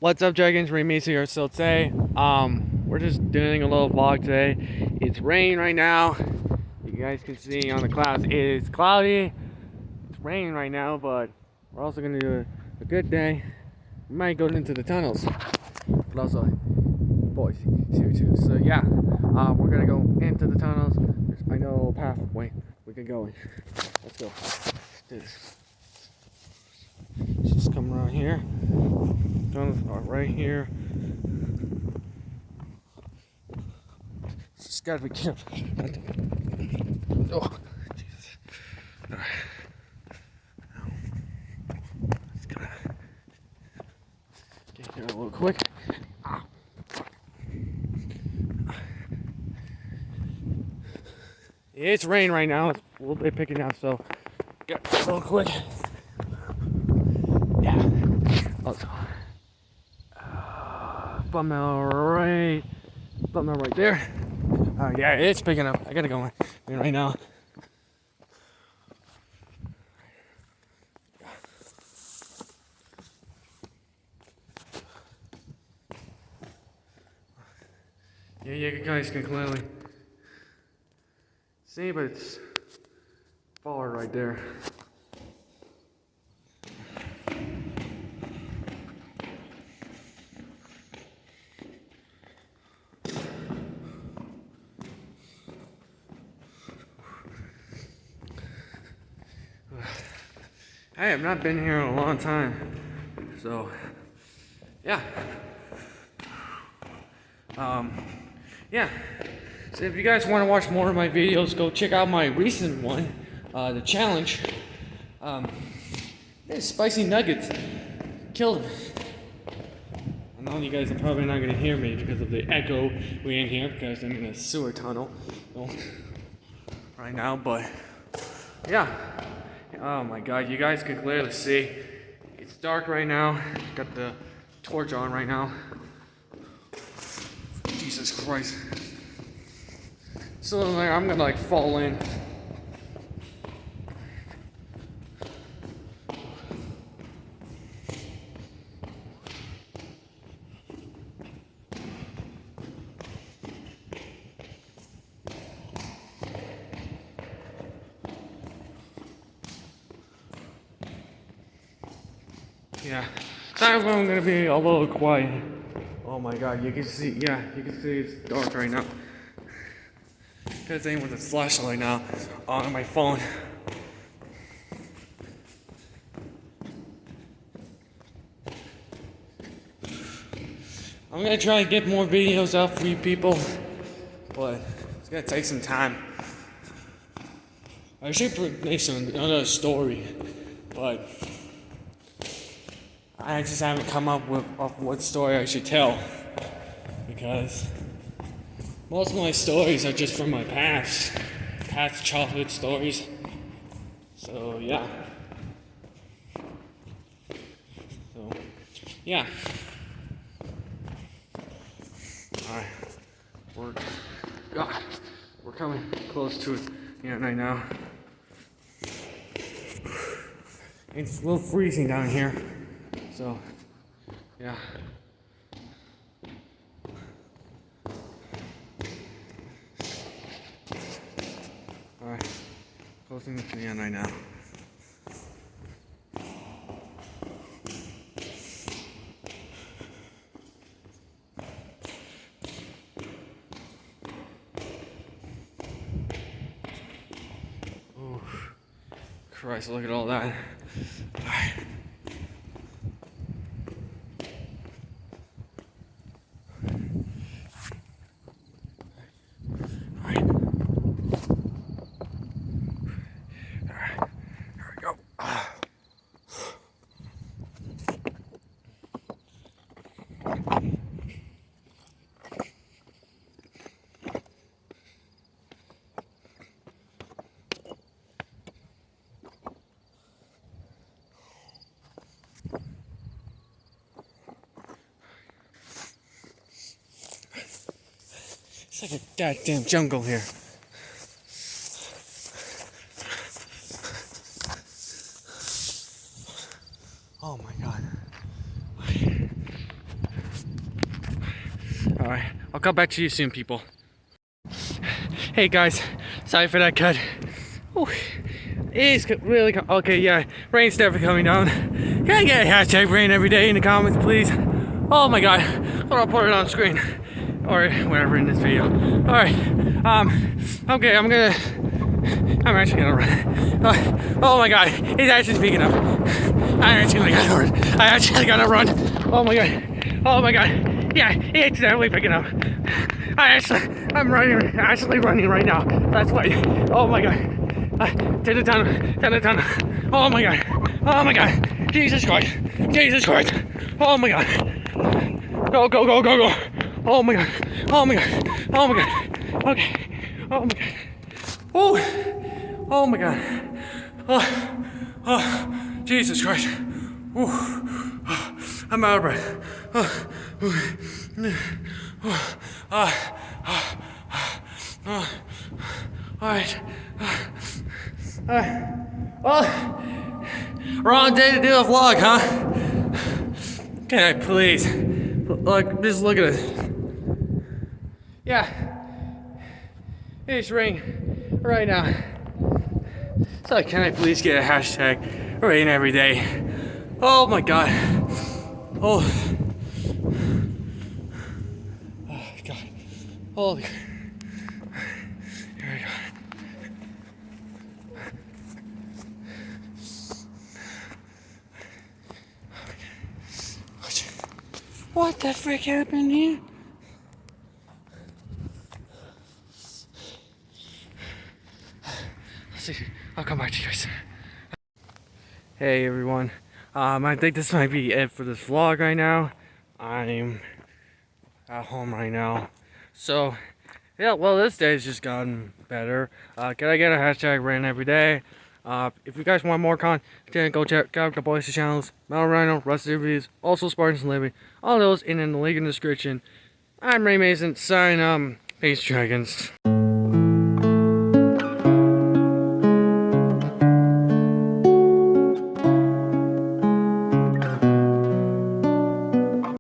What's up, Dragons? Remisa here. So today, we're just doing a little vlog today. It's raining right now. You guys can see on the clouds. It is cloudy. It's raining right now, but we're also gonna do a good day. We might go into the tunnels, but also boys here too. So yeah, we're gonna go into the tunnels. I know a pathway we can go in. Let's go. Do this. Just come around here. Tunnels are right here. Just gotta be careful. Oh, Jesus. Alright. Just gotta get here a little quick. Ow. It's raining right now. It's a little bit picking up, so get a little quick. Yeah. Also, thumbnail right there. Yeah, it's picking up. I gotta go in right now. Yeah, you guys can clearly see, but it's forward right there. I have not been here in a long time, so yeah. Yeah. So if you guys want to watch more of my videos, go check out my recent one, the challenge. Spicy nuggets killed me. I know you guys are probably not gonna hear me because of the echo we in here because I'm in a sewer tunnel right now, but yeah. Oh my God, you guys can clearly see. It's dark right now. Got the torch on right now. Jesus Christ. So like, I'm gonna like fall in. Yeah, that's why I'm gonna be a little quiet. Oh my God, you can see, yeah, you can see it's dark right now. Because I'm with a flashlight now on my phone. I'm gonna try to get more videos out for you people, but it's gonna take some time. I should make another story, but I just haven't come up with what story I should tell, because most of my stories are just from my past childhood stories. So yeah. So yeah. Alright. We're coming close to it right now. It's a little freezing down here. So yeah. Alright, closing to the end right now. Oh, Christ, look at all that. Alright. It's like a goddamn jungle here. Oh my God. come back to you soon, people. Hey guys, sorry for that cut. Ooh, it's really okay. Yeah, rain's definitely coming down. Can I get a hashtag rain every day in the comments, please? Oh my god, I'll put it on screen or whatever in this video. All right, okay, I'm actually gonna run. Oh my god, it's actually speaking up. I actually gotta run. Oh my god. Yeah, it's definitely picking up. I'm actually running right now. That's why. Oh my god. To the tunnel. Oh my god. Jesus Christ. Oh my god. Go. Oh my god. Okay. Oh my god. Oh my god. Jesus Christ. I'm out of breath. Alright. Well, wrong day to do a vlog, huh? Can I please? Just look at it. Yeah. It's raining right now. So can I please get a hashtag rain every day? Oh my god. Oh god. Holy. Here we go. What the frick happened here? Let's see. I'll come back to you guys. Hey everyone. I think this might be it for this vlog right now. I'm at home right now. So, yeah, well, this day's just gotten better. Can I get a hashtag rain every day? If you guys want more content, go check out the boys' channels, Metal Rhino, Rusty Reviews, also Spartans Living, all those in the link in the description. I'm Ray Mason, sign Peace Dragons.